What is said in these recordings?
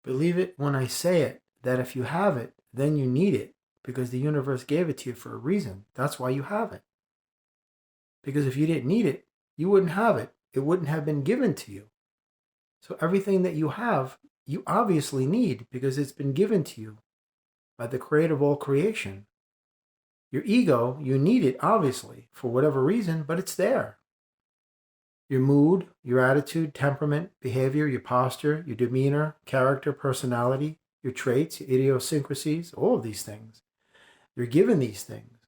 Believe it when I say it, that if you have it, then you need it because the universe gave it to you for a reason. That's why you have it. Because if you didn't need it, you wouldn't have it. It wouldn't have been given to you. So everything that you have, you obviously need because it's been given to you by the creator of all creation. Your ego, you need it, obviously, for whatever reason, but it's there. Your mood, your attitude, temperament, behavior, your posture, your demeanor, character, personality, your traits, your idiosyncrasies, all of these things. You're given these things.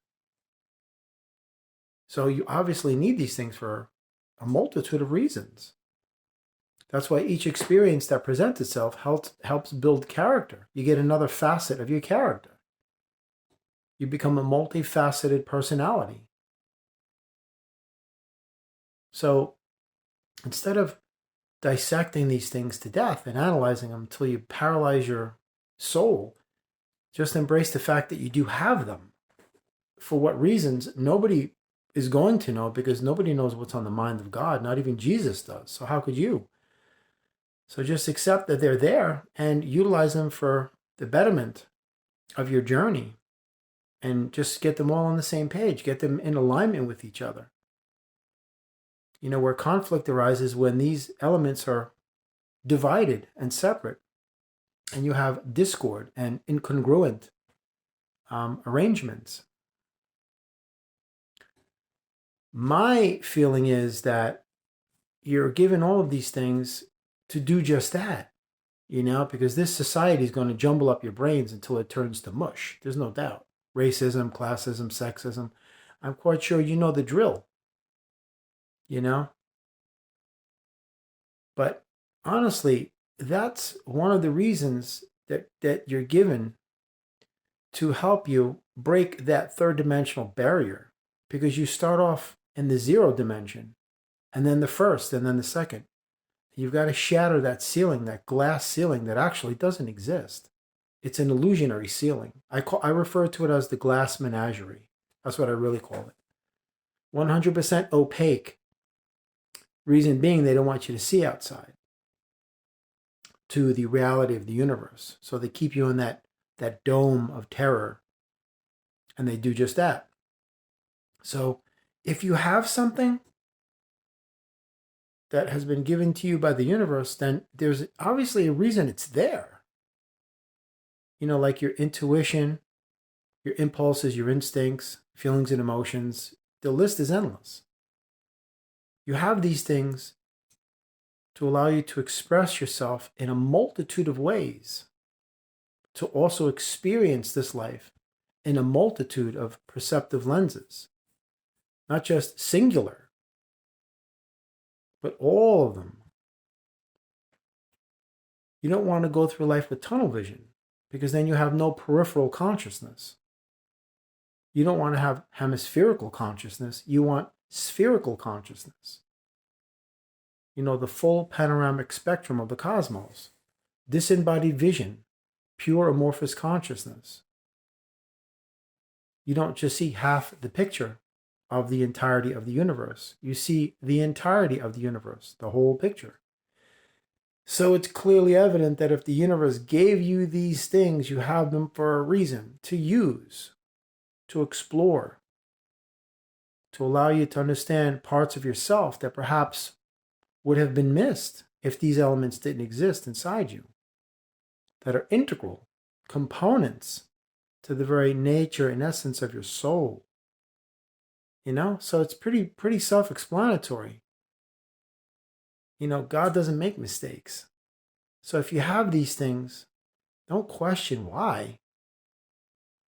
So you obviously need these things for a multitude of reasons. That's why each experience that presents itself helps build character. You get another facet of your character. You become a multifaceted personality. So instead of dissecting these things to death and analyzing them until you paralyze your soul, just embrace the fact that you do have them. For what reasons, nobody is going to know because nobody knows what's on the mind of God. Not even Jesus does. So how could you? So just accept that they're there and utilize them for the betterment of your journey. And just get them all on the same page. Get them in alignment with each other. You know, where conflict arises when these elements are divided and separate. And you have discord and incongruent arrangements. My feeling is that you're given all of these things to do just that, you know, because this society is going to jumble up your brains until it turns to mush. There's no doubt. Racism, classism, sexism. I'm quite sure you know the drill, you know. But honestly, that's one of the reasons that you're given to help you break that third dimensional barrier, because you start off in the zero dimension and then the first and then the second. You've got to shatter that ceiling, that glass ceiling that actually doesn't exist. It's an illusionary ceiling. I refer to it as the glass menagerie. That's what I really call it. 100% opaque. Reason being, they don't want you to see outside to the reality of the universe. So they keep you in that dome of terror. And they do just that. So if you have something that has been given to you by the universe, then there's obviously a reason it's there. You know, like your intuition, your impulses, your instincts, feelings and emotions. The list is endless. You have these things to allow you to express yourself in a multitude of ways, to also experience this life in a multitude of perceptive lenses, not just singular, but all of them. You don't want to go through life with tunnel vision because then you have no peripheral consciousness. You don't want to have hemispherical consciousness. You want spherical consciousness. You know, the full panoramic spectrum of the cosmos. Disembodied vision, pure amorphous consciousness. You don't just see half the picture of the entirety of the universe. You see the entirety of the universe, the whole picture. So it's clearly evident that if the universe gave you these things, you have them for a reason to use, to explore, to allow you to understand parts of yourself that perhaps would have been missed if these elements didn't exist inside you, that are integral components to the very nature and essence of your soul. You know, so it's pretty self-explanatory. You know, God doesn't make mistakes. So if you have these things, don't question why.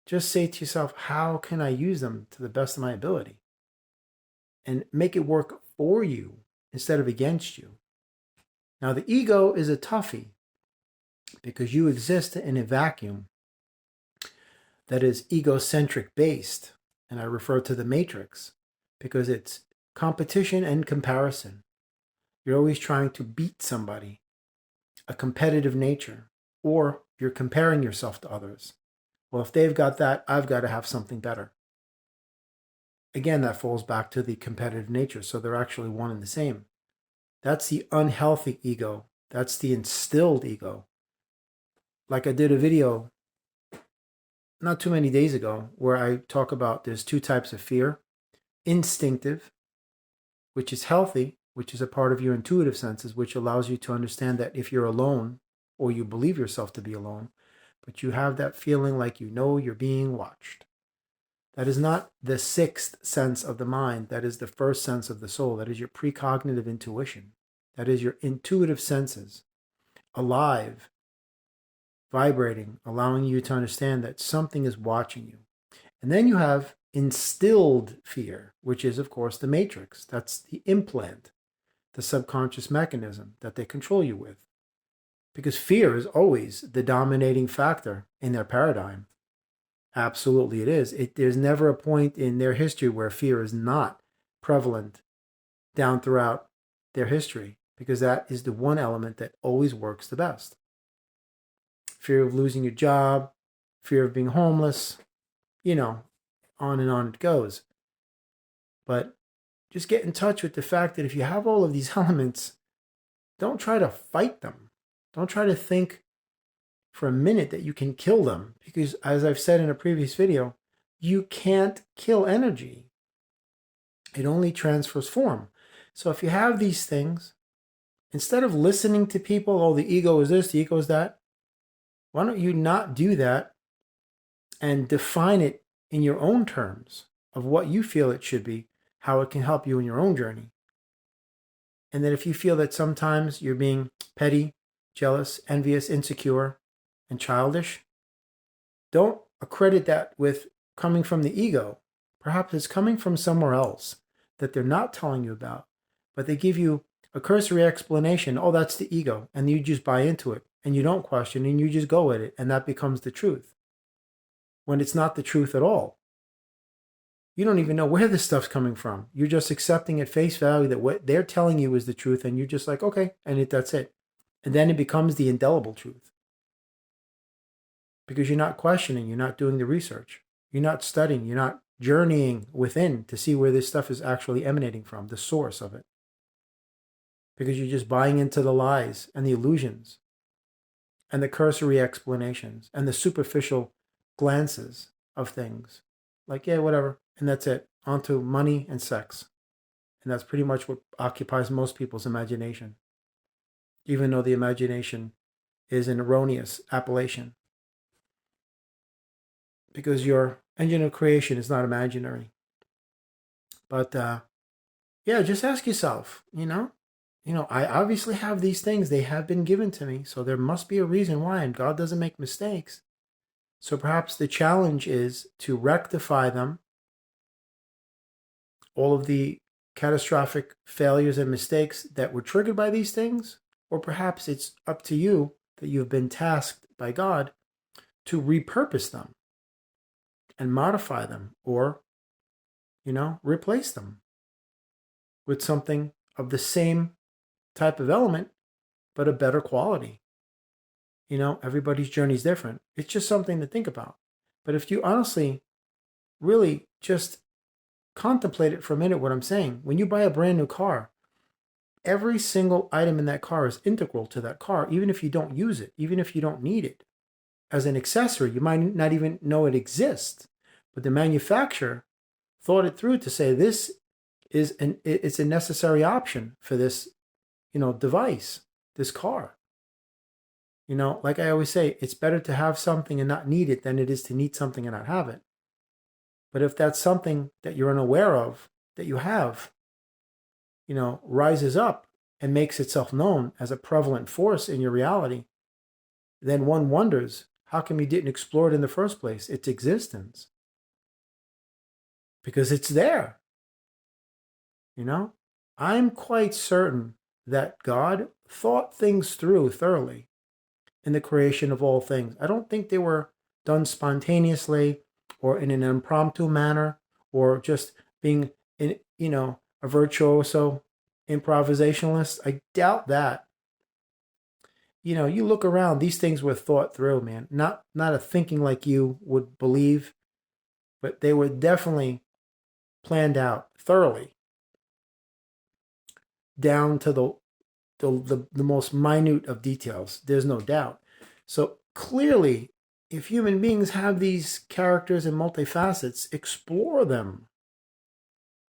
Just say to yourself, how can I use them to the best of my ability? And make it work for you instead of against you. Now, the ego is a toughie because you exist in a vacuum that is egocentric based. And I refer to the matrix because it's competition and comparison. You're always trying to beat somebody, a competitive nature, or you're comparing yourself to others. Well, if they've got that, I've got to have something better. Again, that falls back to the competitive nature. So they're actually one and the same. That's the unhealthy ego. That's the instilled ego. like I did a video not too many days ago where I talk about there's two types of fear. Instinctive, which is healthy, which is a part of your intuitive senses, which allows you to understand that if you're alone or you believe yourself to be alone, but you have that feeling like you know you're being watched. That is not the sixth sense of the mind. That is the first sense of the soul. That is your precognitive intuition. That is your intuitive senses, alive, vibrating, allowing you to understand that something is watching you. And then you have instilled fear, which is, of course, the matrix. That's the implant, the subconscious mechanism that they control you with. Because fear is always the dominating factor in their paradigm. Absolutely it is. There's never a point in their history where fear is not prevalent down throughout their history, because that is the one element that always works the best. Fear of losing your job, fear of being homeless, on and on it goes. But just get in touch with the fact that if you have all of these elements, don't try to fight them. Don't try to think for a minute that you can kill them, because as I've said in a previous video, you can't kill energy. It only transfers form. So if you have these things, instead of listening to people, oh, the ego is this, the ego is that, why don't you not do that and define it in your own terms of what you feel it should be, how it can help you in your own journey. And then if you feel that sometimes you're being petty, jealous, envious, insecure, and childish, don't accredit that with coming from the ego. Perhaps it's coming from somewhere else that they're not telling you about, but they give you a cursory explanation. Oh, that's the ego. And you just buy into it and you don't question and you just go with it. And that becomes the truth when it's not the truth at all. You don't even know where this stuff's coming from. You're just accepting at face value that what they're telling you is the truth. And you're just like, okay, and that's it. And then it becomes the indelible truth. Because you're not questioning, you're not doing the research, you're not studying, you're not journeying within to see where this stuff is actually emanating from, the source of it. Because you're just buying into the lies and the illusions and the cursory explanations and the superficial glances of things. Like, yeah, whatever. And that's it. On to money and sex. And that's pretty much what occupies most people's imagination. Even though the imagination is an erroneous appellation. Because your engine of creation is not imaginary. But just ask yourself, I obviously have these things. They have been given to me. So there must be a reason why. And God doesn't make mistakes. So perhaps the challenge is to rectify them. All of the catastrophic failures and mistakes that were triggered by these things. Or perhaps it's up to you that you've been tasked by God to repurpose them and modify them, or, replace them with something of the same type of element, but a better quality. Everybody's journey is different. It's just something to think about. But if you honestly, really just contemplate it for a minute, what I'm saying, when you buy a brand new car, every single item in that car is integral to that car, even if you don't use it, even if you don't need it. As an accessory, you might not even know it exists. But the manufacturer thought it through to say this is it's a necessary option for this, device, this car. Like I always say, it's better to have something and not need it than it is to need something and not have it. But if that's something that you're unaware of, that you have, rises up and makes itself known as a prevalent force in your reality, then one wonders, how come you didn't explore it in the first place, its existence? Because it's there. I'm quite certain that God thought things through thoroughly in the creation of all things. I don't think they were done spontaneously or in an impromptu manner or just being, a virtuoso improvisationalist. I doubt that. You look around, these things were thought through, man. Not a thinking like you would believe, but they were definitely planned out thoroughly, down to the most minute of details. There's no doubt. So clearly, if human beings have these characters and multifacets, explore them.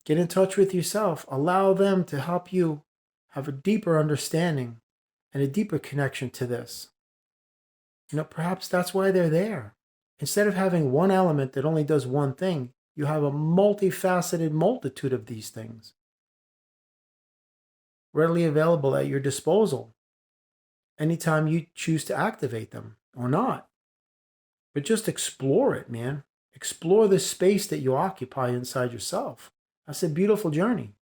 Get in touch with yourself. Allow them to help you have a deeper understanding and a deeper connection to this. Perhaps that's why they're there. Instead of having one element that only does one thing, you have a multifaceted multitude of these things readily available at your disposal anytime you choose to activate them or not. But just explore it, man. Explore the space that you occupy inside yourself. That's a beautiful journey.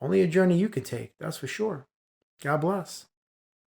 Only a journey you can take, that's for sure. God bless.